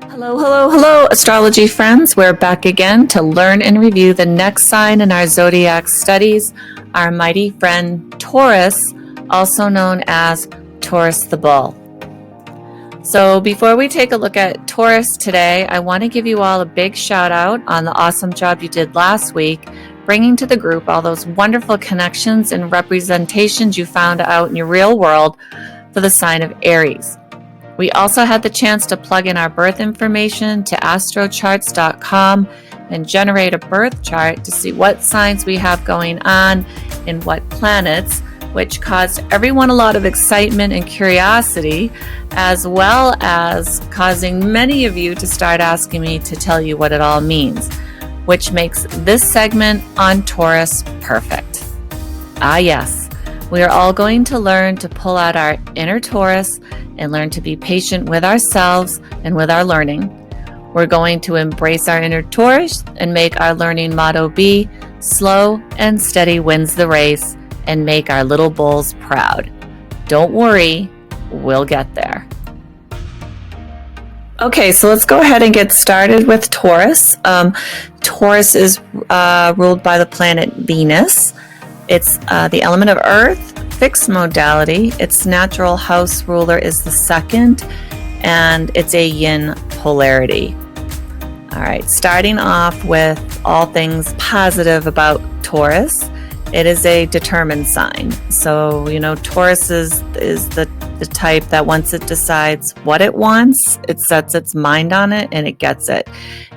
Hello, hello, hello, astrology friends. We're back again to learn and review the next sign in our zodiac studies, our mighty friend Taurus, also known as Taurus the Bull. So before we take a look at Taurus today, I want to give you all a big shout out on the awesome job you did last week, bringing to the group all those wonderful connections and representations you found out in your real world for the sign of Aries. We also had the chance to plug in our birth information to astrocharts.com and generate a birth chart to see what signs we have going on and what planets, which caused everyone a lot of excitement and curiosity, as well as causing many of you to start asking me to tell you what it all means, which makes this segment on Taurus perfect. Ah, yes. We are all going to learn to pull out our inner Taurus and learn to be patient with ourselves and with our learning. We're going to embrace our inner Taurus and make our learning motto be slow and steady wins the race and make our little bulls proud. Don't worry, we'll get there. Okay, so let's go ahead and get started with Taurus. Taurus is ruled by the planet Venus. It's the element of earth, fixed modality. Its natural house ruler is the second, and it's a yin polarity. All right, starting off with all things positive about Taurus, it is a determined sign. So, Taurus is the type that once it decides what it wants, it sets its mind on it and it gets it.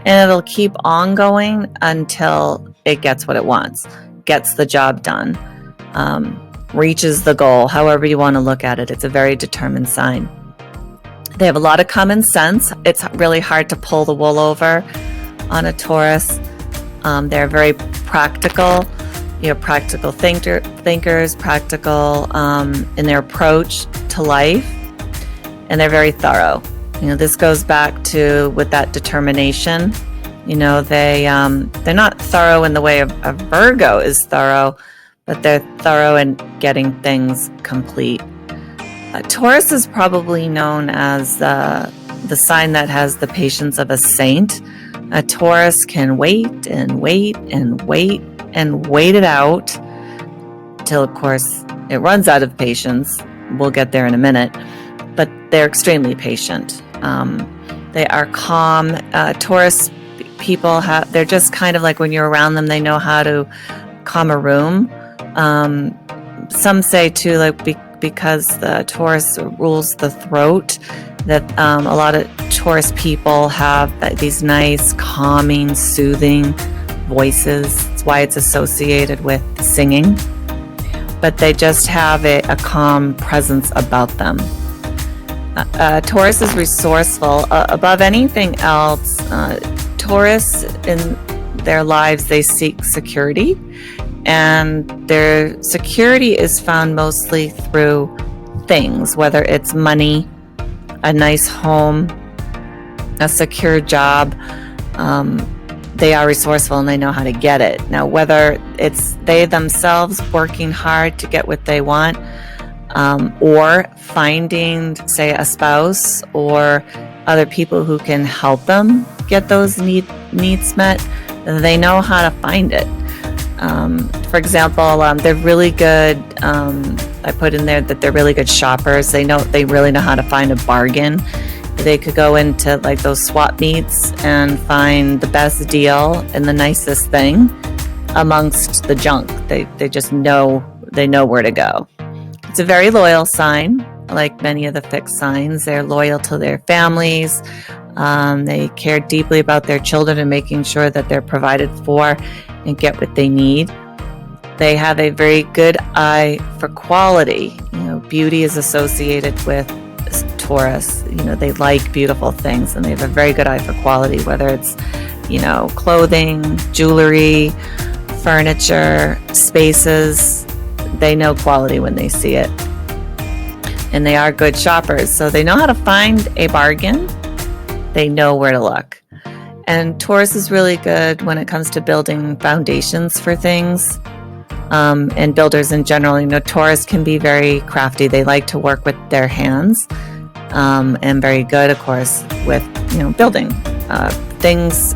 And it'll keep on going until it gets what it wants. Gets the job done, reaches the goal, however you want to look at it. It's a very determined sign. They have a lot of common sense. It's really hard to pull the wool over on a Taurus. They're very practical, practical thinkers, practical in their approach to life, and they're very thorough. This goes back to with that determination. They're not thorough in the way a Virgo is thorough, but they're thorough in getting things complete. Taurus is probably known as the sign that has the patience of a saint. A Taurus can wait and wait and wait and wait it out till, of course, it runs out of patience. We'll get there in a minute, but they're extremely patient. They are calm. Taurus people they're just kind of like when you're around them, they know how to calm a room. Some say too, because the Taurus rules the throat, that a lot of Taurus people have these nice, calming, soothing voices. That's why it's associated with singing. But they just have a calm presence about them. Taurus is resourceful. Above anything else, Taurus in their lives, they seek security, and their security is found mostly through things, whether it's money, a nice home, a secure job. They are resourceful and they know how to get it. Now, whether it's they themselves working hard to get what they want, or finding, say, a spouse or other people who can help them get those needs met, they know how to find it. For example, they're really good. I put in there that they're really good shoppers. They really know how to find a bargain. They could go into like those swap meets and find the best deal and the nicest thing amongst the junk. They just know where to go. It's a very loyal sign. Like many of the fixed signs, they're loyal to their families. They care deeply about their children and making sure that they're provided for and get what they need. They have a very good eye for quality. Beauty is associated with Taurus. They like beautiful things and they have a very good eye for quality, whether it's, clothing, jewelry, furniture, spaces. They know quality when they see it. And they are good shoppers, so they know how to find a bargain. They know where to look. And Taurus is really good when it comes to building foundations for things. And builders in general, Taurus can be very crafty. They like to work with their hands. and very good, of course, with, building things.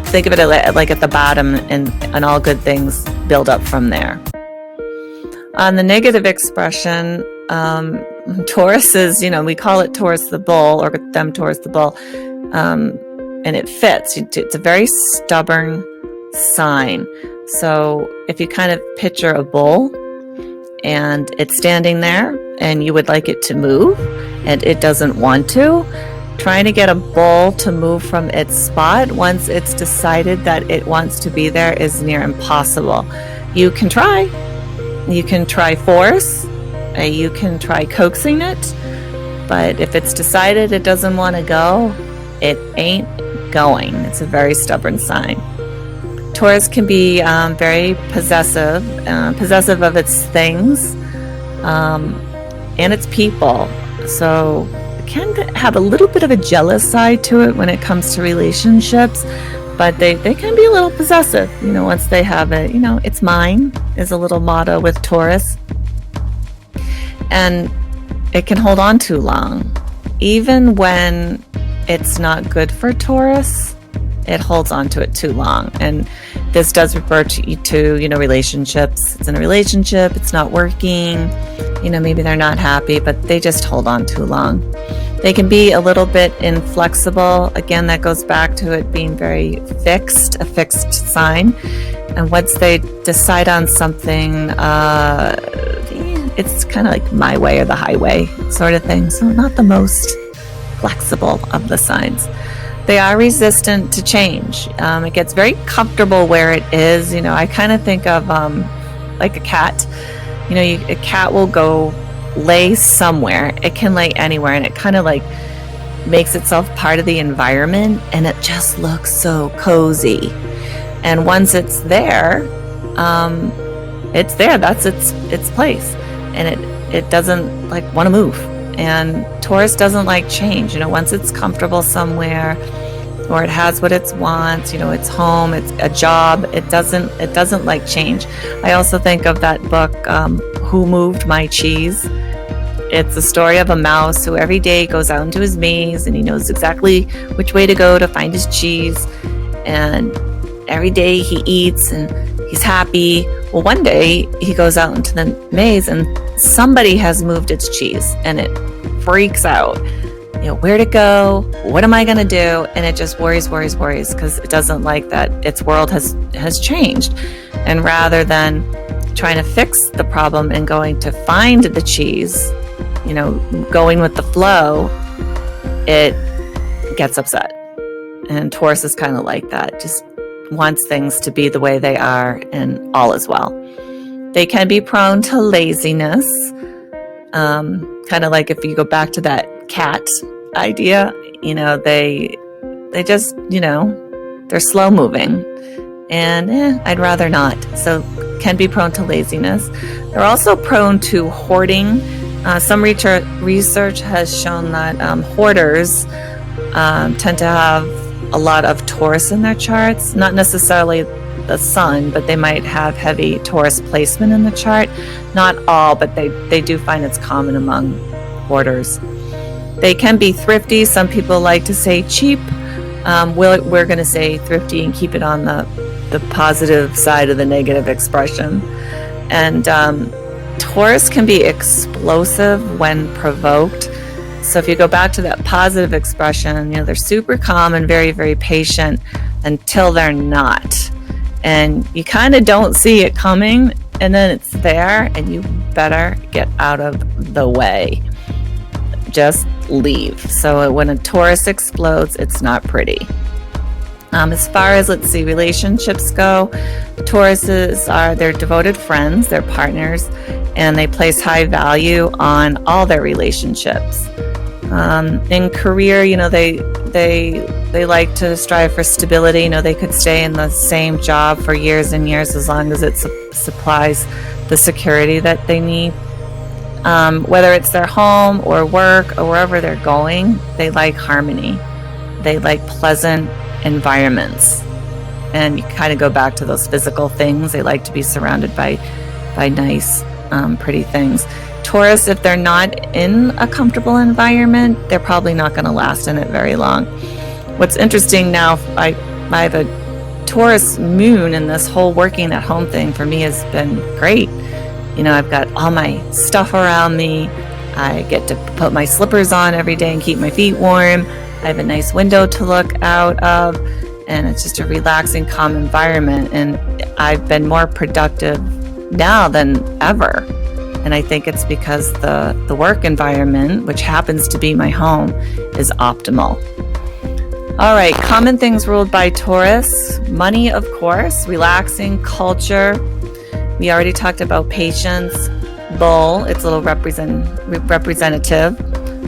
Think of it like at the bottom, and all good things build up from there. On the negative expression, Taurus is, we call it Taurus the bull, or them Taurus the bull, and it fits. It's a very stubborn sign. So if you kind of picture a bull and it's standing there and you would like it to move and it doesn't want to, trying to get a bull to move from its spot once it's decided that it wants to be there is near impossible. You can try. You can try force. You can try coaxing it. But if it's decided it doesn't want to go, it ain't going. It's a very stubborn sign. Taurus can be very possessive of its things and its people. So it can have a little bit of a jealous side to it when it comes to relationships, but they can be a little possessive. Once they have it, it's mine is a little motto with Taurus. And it can hold on too long. Even when it's not good for Taurus, it holds on to it too long. And this does refer to relationships. It's in a relationship, it's not working, maybe they're not happy, but they just hold on too long. They can be a little bit inflexible. Again, that goes back to it being very fixed, a fixed sign. And once they decide on something, it's kind of like my way or the highway sort of thing. So not the most flexible of the signs. They are resistant to change. It gets very comfortable where it is. I kind of think of like a cat. A cat will go lay somewhere. It can lay anywhere, and it kind of like makes itself part of the environment, and it just looks so cozy. And once it's there, that's its place, and it doesn't like want to move. And Taurus doesn't like change. Once it's comfortable somewhere, or it has what it wants, it's home, it's a job, it doesn't like change. I also think of that book, Who Moved My Cheese? It's a story of a mouse who every day goes out into his maze, and he knows exactly which way to go to find his cheese. And every day he eats and he's happy. Well, one day he goes out into the maze and somebody has moved its cheese, and it freaks out. Where'd it go? What am I going to do? And it just worries because it doesn't like that its world has changed. And rather than trying to fix the problem and going to find the cheese, going with the flow, it gets upset. And Taurus is kind of like that, just wants things to be the way they are, and all is well. They can be prone to laziness, kind of like if you go back to that cat idea, they just, they're slow moving, and I'd rather not. So can be prone to laziness. They're also prone to hoarding. Some research has shown that hoarders tend to have a lot of Taurus in their charts, not necessarily the sun, but they might have heavy Taurus placement in the chart. Not all, but they do find it's common among hoarders. They can be thrifty. Some people like to say cheap. We're going to say thrifty and keep it on the positive side of the negative expression. And Taurus can be explosive when provoked. So if you go back to that positive expression, they're super calm and very, very patient until they're not. And you kind of don't see it coming, and then it's there, and you better get out of the way. Just leave. So when a Taurus explodes, it's not pretty. As far as, relationships go, Tauruses are their devoted friends, their partners, and they place high value on all their relationships. In career, they like to strive for stability. They could stay in the same job for years and years as long as it supplies the security that they need. Whether it's their home or work or wherever they're going, they like harmony. They like pleasant environments. And you kind of go back to those physical things. They like to be surrounded by nice, pretty things. Taurus, if they're not in a comfortable environment, they're probably not going to last in it very long. What's interesting now, I have a Taurus moon, and this whole working at home thing for me has been great. You know, I've got all my stuff around me. I get to put my slippers on every day and keep my feet warm. I have a nice window to look out of, and it's just a relaxing, calm environment. And I've been more productive now than ever. And I think it's because the work environment, which happens to be my home, is optimal. All right, common things ruled by Taurus. Money, of course, relaxing, culture. We already talked about patience. Bull, it's a little representative.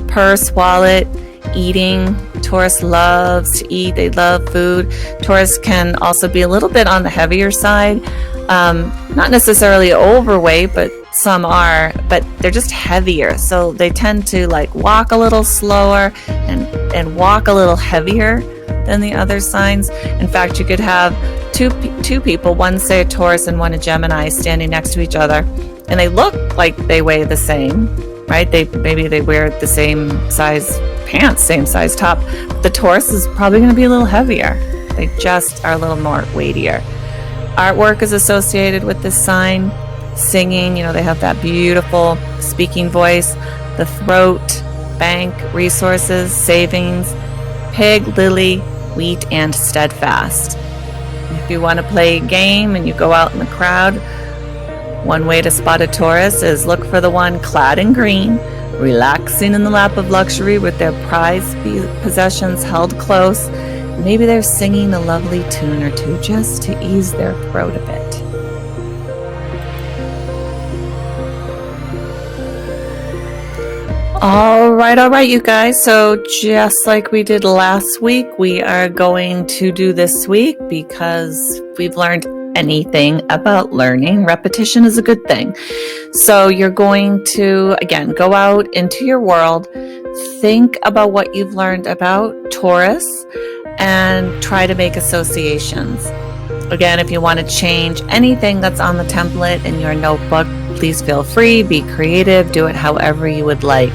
Purse, wallet, eating. Taurus loves to eat. They love food. Taurus can also be a little bit on the heavier side. Not necessarily overweight, but some are, but they're just heavier. So they tend to like walk a little slower and walk a little heavier than the other signs. In fact, you could have two people, one say a Taurus and one a Gemini, standing next to each other, and they look like they weigh the same, right? Maybe they wear the same size pants, same size top. But the Taurus is probably going to be a little heavier. They just are a little more weightier. Artwork is associated with this sign. Singing, you know, they have that beautiful speaking voice. The throat, bank, resources, savings, pig, lily, wheat, and steadfast. If you want to play a game and you go out in the crowd, one way to spot a Taurus is look for the one clad in green, relaxing in the lap of luxury with their prized possessions held close. Maybe they're singing a lovely tune or two just to ease their throat a bit. All right, you guys. So just like we did last week, we are going to do this week because we've learned anything about learning. Repetition is a good thing. So you're going to, again, go out into your world, think about what you've learned about Taurus, and try to make associations. Again, if you want to change anything that's on the template in your notebook, please feel free, be creative, do it however you would like.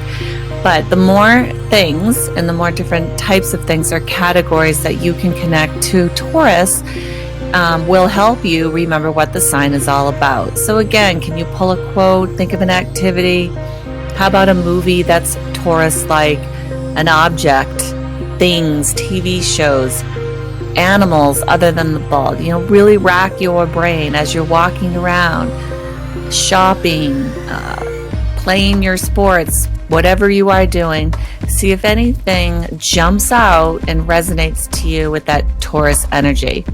But the more things and the more different types of things or categories that you can connect to Taurus will help you remember what the sign is all about. So again, can you pull a quote, think of an activity? How about a movie that's Taurus-like, an object, things, TV shows, animals other than the bull? You know, really rack your brain as you're walking around, shopping, playing your sports, whatever you are doing. See if anything jumps out and resonates to you with that Taurus energy.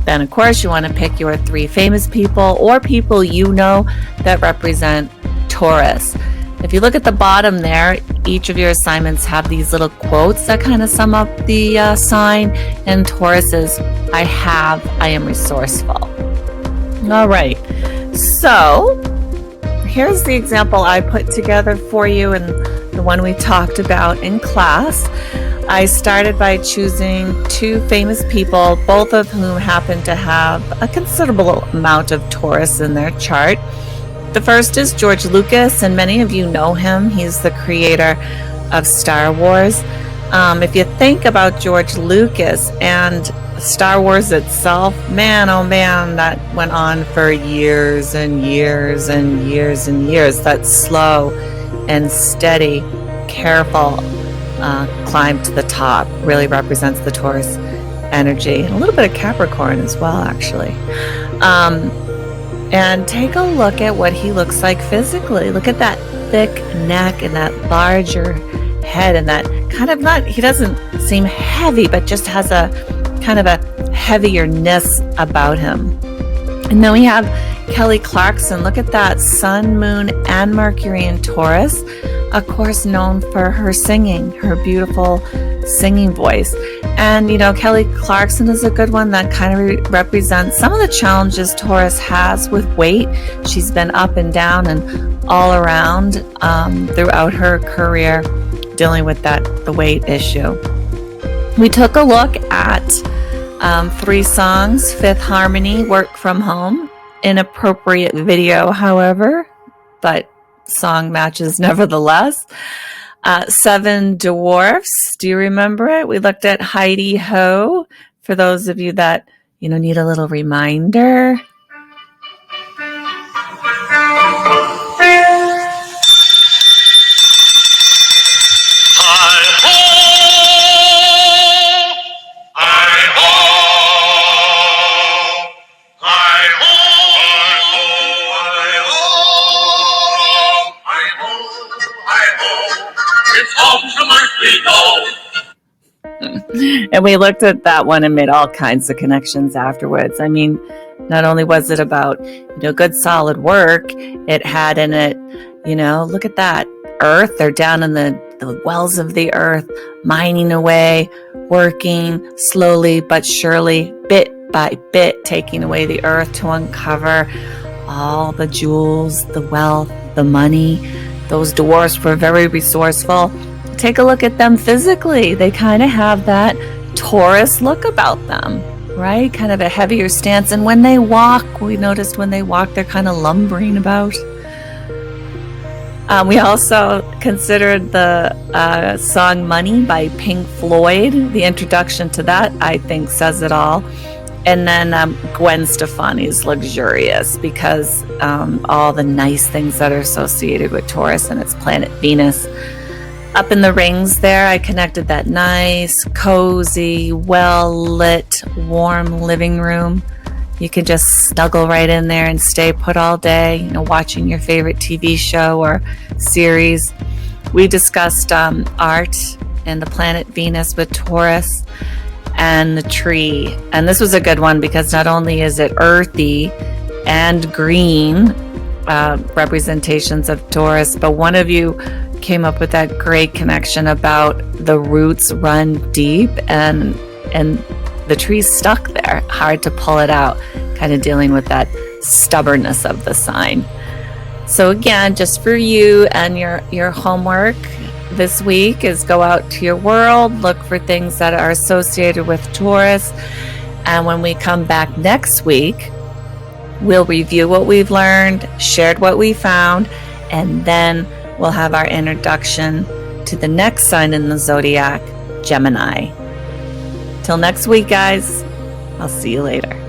Then, of course, you want to pick your 3 famous people or people you know that represent Taurus. If you look at the bottom there, each of your assignments have these little quotes that kind of sum up the sign. And Taurus is, I am resourceful. All right. So here's the example I put together for you and the one we talked about in class. I started by choosing 2 famous people, both of whom happen to have a considerable amount of Taurus in their chart. The first is George Lucas, and many of you know him. He's the creator of Star Wars. If you think about George Lucas and Star Wars itself, man, oh man, that went on for years and years and years and years. That slow and steady, careful climb to the top really represents the Taurus energy, and a little bit of Capricorn as well, actually. And take a look at what he looks like physically. Look at that thick neck and that larger head, and that kind of he doesn't seem heavy, but just has a kind of a heavierness about him. And then we have Kelly Clarkson. Look at that sun, moon, and Mercury in Taurus. Of course, known for her singing, her beautiful singing voice. And, you know, Kelly Clarkson is a good one that kind of represents some of the challenges Taurus has with weight. She's been up and down and all around throughout her career dealing with the weight issue. We took a look at 3 songs, Fifth Harmony, Work From Home, inappropriate video, however, but song matches nevertheless. Seven Dwarfs. Do you remember it? We looked at Heidi Ho. For those of you that, need a little reminder. And we looked at that one and made all kinds of connections afterwards. I mean, not only was it about, good solid work, it had in it, look at that. Earth, they're down in the wells of the earth, mining away, working slowly but surely, bit by bit, taking away the earth to uncover all the jewels, the wealth, the money. Those dwarfs were very resourceful. Take a look at them physically. They kind of have that Taurus look about them, right? Kind of a heavier stance. And when they walk, we noticed when they walk, they're kind of lumbering about. We also considered the song Money by Pink Floyd. The introduction to that, I think, says it all. And then Gwen Stefani's Luxurious, because all the nice things that are associated with Taurus and its planet Venus. Up in the rings there, I connected that nice, cozy, well-lit, warm living room. You can just snuggle right in there and stay put all day, watching your favorite TV show or series. We discussed art and the planet Venus with Taurus and the tree. And this was a good one because not only is it earthy and green representations of Taurus, but one of you came up with that great connection about the roots run deep and the tree's stuck there, hard to pull it out, kind of dealing with that stubbornness of the sign. So again, just for you and your homework this week is go out to your world, look for things that are associated with Taurus, and when we come back next week, we'll review what we've learned, shared what we found, and then we'll have our introduction to the next sign in the zodiac, Gemini. Till next week, guys. I'll see you later.